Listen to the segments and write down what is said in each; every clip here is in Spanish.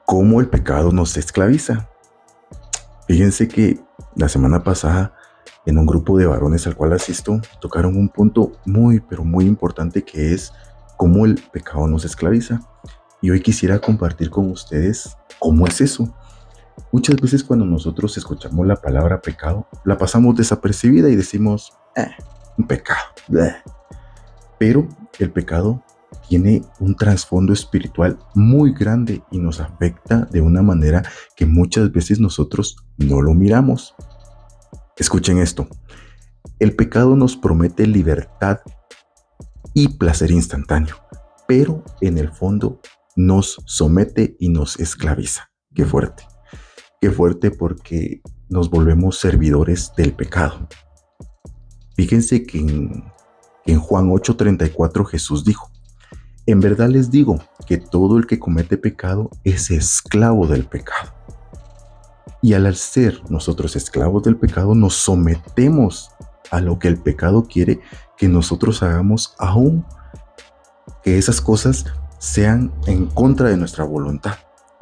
cómo el pecado nos esclaviza. Fíjense que la semana pasada, en un grupo de varones al cual asisto, tocaron un punto muy, pero muy importante, que es cómo el pecado nos esclaviza. Y hoy quisiera compartir con ustedes cómo es eso. Muchas veces cuando nosotros escuchamos la palabra pecado, la pasamos desapercibida y decimos, un pecado. Bleh. Pero el pecado tiene un trasfondo espiritual muy grande y nos afecta de una manera que muchas veces nosotros no lo miramos. Escuchen esto. El pecado nos promete libertad y placer instantáneo, pero en el fondo nos somete y nos esclaviza. Qué fuerte. Qué fuerte, porque nos volvemos servidores del pecado. Fíjense que en Juan 8:34 Jesús dijo: en verdad les digo que todo el que comete pecado es esclavo del pecado. Y al ser nosotros esclavos del pecado, nos sometemos a lo que el pecado quiere que nosotros hagamos, aun que esas cosas sean en contra de nuestra voluntad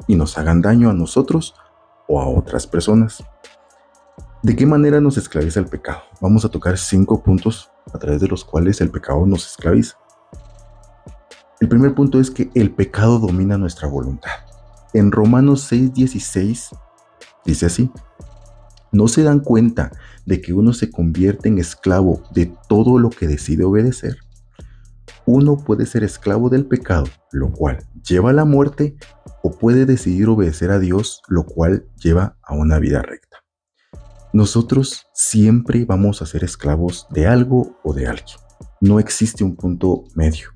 y nos hagan daño a nosotros o a otras personas. ¿De qué manera nos esclaviza el pecado? Vamos a tocar 5 puntos a través de los cuales el pecado nos esclaviza. El primer punto es que el pecado domina nuestra voluntad. En Romanos 6:16 dice así: ¿no se dan cuenta de que uno se convierte en esclavo de todo lo que decide obedecer? Uno puede ser esclavo del pecado, lo cual lleva a la muerte, o puede decidir obedecer a Dios, lo cual lleva a una vida recta. Nosotros siempre vamos a ser esclavos de algo o de alguien. No existe un punto medio.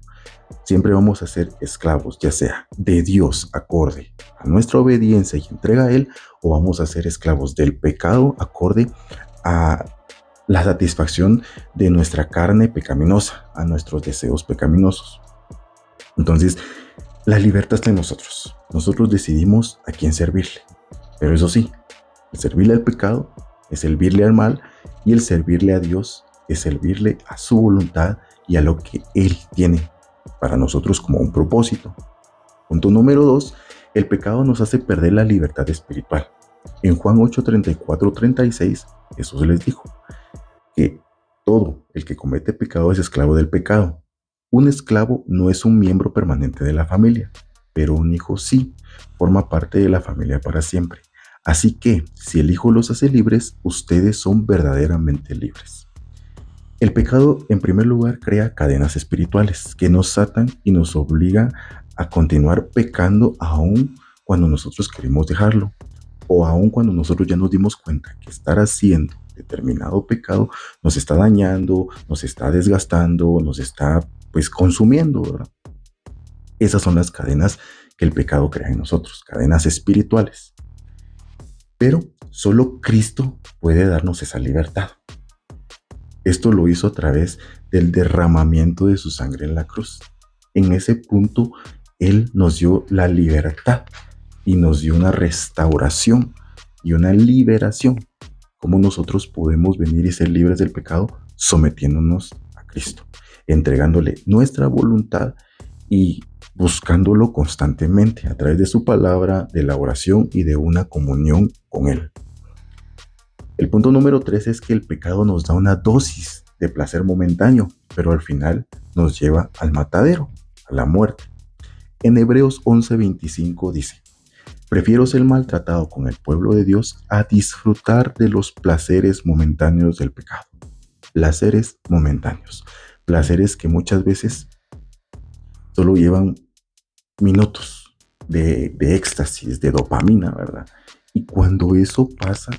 Siempre vamos a ser esclavos, ya sea de Dios acorde a nuestra obediencia y entrega a Él, o vamos a ser esclavos del pecado acorde a la satisfacción de nuestra carne pecaminosa, a nuestros deseos pecaminosos. Entonces, la libertad está en nosotros. Nosotros decidimos a quién servirle. Pero eso sí, el servirle al pecado es servirle al mal, y el servirle a Dios es servirle a su voluntad y a lo que Él tiene para nosotros como un propósito. Punto número 2, el pecado nos hace perder la libertad espiritual. En Juan 8:34-36, Jesús les dijo que todo el que comete pecado es esclavo del pecado. Un esclavo no es un miembro permanente de la familia, pero un hijo sí, forma parte de la familia para siempre. Así que, si el Hijo los hace libres, ustedes son verdaderamente libres. El pecado, en primer lugar, crea cadenas espirituales que nos atan y nos obligan a continuar pecando aún cuando nosotros queremos dejarlo, o aún cuando nosotros ya nos dimos cuenta que estar haciendo determinado pecado nos está dañando, nos está desgastando, nos está consumiendo, ¿verdad? Esas son las cadenas que el pecado crea en nosotros, cadenas espirituales. Pero solo Cristo puede darnos esa libertad. Esto lo hizo a través del derramamiento de su sangre en la cruz. En ese punto, Él nos dio la libertad y nos dio una restauración y una liberación. ¿Cómo nosotros podemos venir y ser libres del pecado? Sometiéndonos a Cristo, entregándole nuestra voluntad y buscándolo constantemente a través de su palabra, de la oración y de una comunión con Él. El punto número 3 es que el pecado nos da una dosis de placer momentáneo, pero al final nos lleva al matadero, a la muerte. En Hebreos 11:25 dice: prefiero ser maltratado con el pueblo de Dios a disfrutar de los placeres momentáneos del pecado. Placeres momentáneos, placeres que muchas veces solo llevan minutos de éxtasis, de dopamina, ¿verdad? Y cuando eso pasa,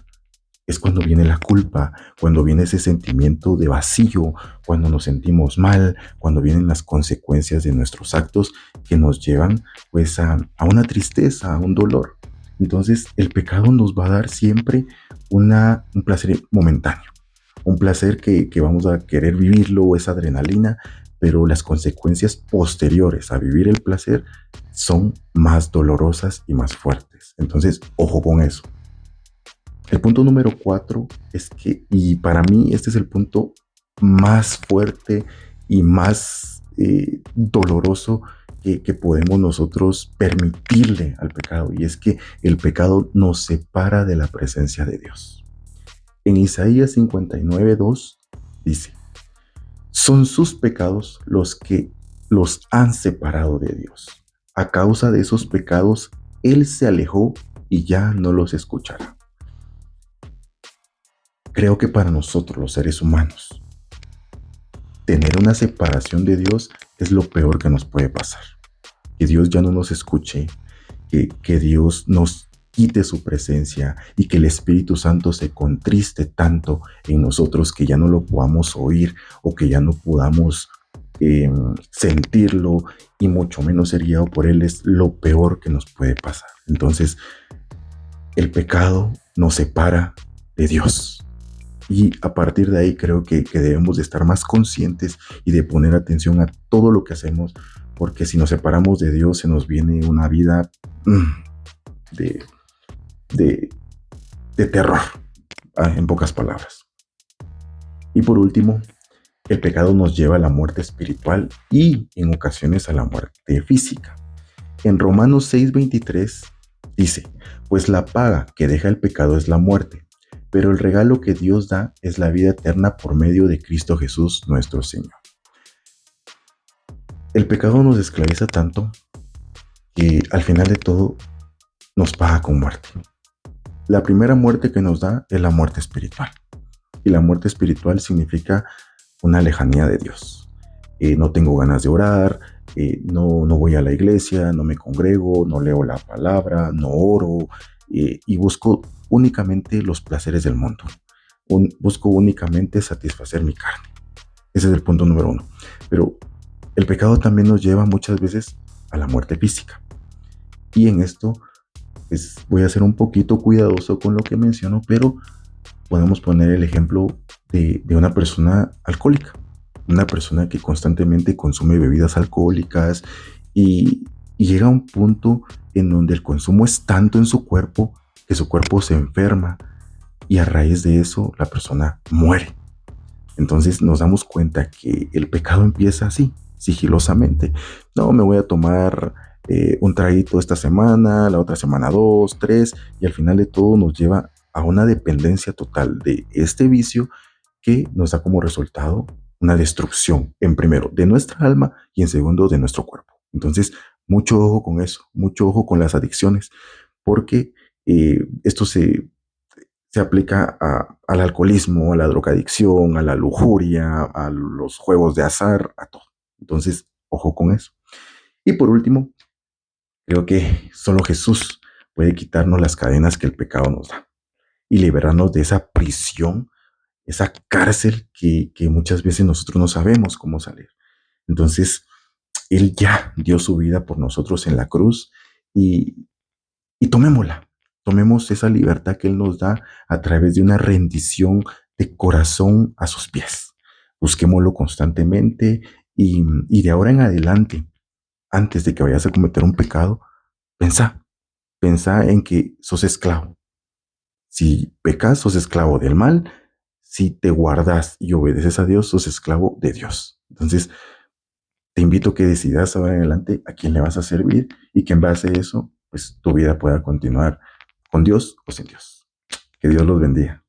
es cuando viene la culpa, cuando viene ese sentimiento de vacío, cuando nos sentimos mal, cuando vienen las consecuencias de nuestros actos que nos llevan a una tristeza, a un dolor. Entonces el pecado nos va a dar siempre un placer momentáneo, un placer que vamos a querer vivirlo, esa adrenalina, pero las consecuencias posteriores a vivir el placer son más dolorosas y más fuertes. Entonces, ojo con eso. El punto número 4 es que, y para mí este es el punto más fuerte y más doloroso, que podemos nosotros permitirle al pecado, y es que el pecado nos separa de la presencia de Dios. En Isaías 59:2 dice: son sus pecados los que los han separado de Dios. A causa de esos pecados, Él se alejó y ya no los escuchará. Creo que para nosotros los seres humanos, tener una separación de Dios es lo peor que nos puede pasar. Que Dios ya no nos escuche, que Dios nos quite su presencia y que el Espíritu Santo se contriste tanto en nosotros que ya no lo podamos oír o que ya no podamos sentirlo y mucho menos ser guiado por Él es lo peor que nos puede pasar. Entonces, el pecado nos separa de Dios. Y a partir de ahí creo que debemos de estar más conscientes y de poner atención a todo lo que hacemos, porque si nos separamos de Dios se nos viene una vida de, de, de terror, en pocas palabras. Y por último, el pecado nos lleva a la muerte espiritual y en ocasiones a la muerte física. En Romanos 6:23 dice: pues la paga que deja el pecado es la muerte, pero el regalo que Dios da es la vida eterna por medio de Cristo Jesús nuestro Señor. El pecado nos esclaviza tanto que al final de todo nos paga con muerte. La primera muerte que nos da es la muerte espiritual. Y la muerte espiritual significa una lejanía de Dios. No tengo ganas de orar, no voy a la iglesia, no me congrego, no leo la palabra, no oro, y busco únicamente los placeres del mundo. Busco únicamente satisfacer mi carne. Ese es el punto número 1. Pero el pecado también nos lleva muchas veces a la muerte física. Y en esto pues, voy a ser un poquito cuidadoso con lo que menciono, pero podemos poner el ejemplo de una persona alcohólica. Una persona que constantemente consume bebidas alcohólicas y llega a un punto en donde el consumo es tanto en su cuerpo que su cuerpo se enferma y a raíz de eso la persona muere. Entonces nos damos cuenta que el pecado empieza así, sigilosamente. No, me voy a tomar un traguito esta semana, la otra semana 2, 3, y al final de todo nos lleva a una dependencia total de este vicio que nos da como resultado una destrucción, en primero, de nuestra alma y en segundo, de nuestro cuerpo. Entonces, mucho ojo con eso, mucho ojo con las adicciones, porque esto se aplica al alcoholismo, a la drogadicción, a la lujuria, a los juegos de azar, a todo. Entonces, ojo con eso. Y por último, creo que solo Jesús puede quitarnos las cadenas que el pecado nos da y liberarnos de esa prisión, esa cárcel que muchas veces nosotros no sabemos cómo salir. Entonces, Él ya dio su vida por nosotros en la cruz y tomémosla. Tomemos esa libertad que Él nos da a través de una rendición de corazón a sus pies. Busquémoslo constantemente y de ahora en adelante, antes de que vayas a cometer un pecado, pensá en que sos esclavo. Si pecas, sos esclavo del mal. Si te guardas y obedeces a Dios, sos esclavo de Dios. Entonces, te invito a que decidas ahora en adelante a quién le vas a servir y que en base a eso, pues tu vida pueda continuar con Dios o sin Dios. Que Dios los bendiga.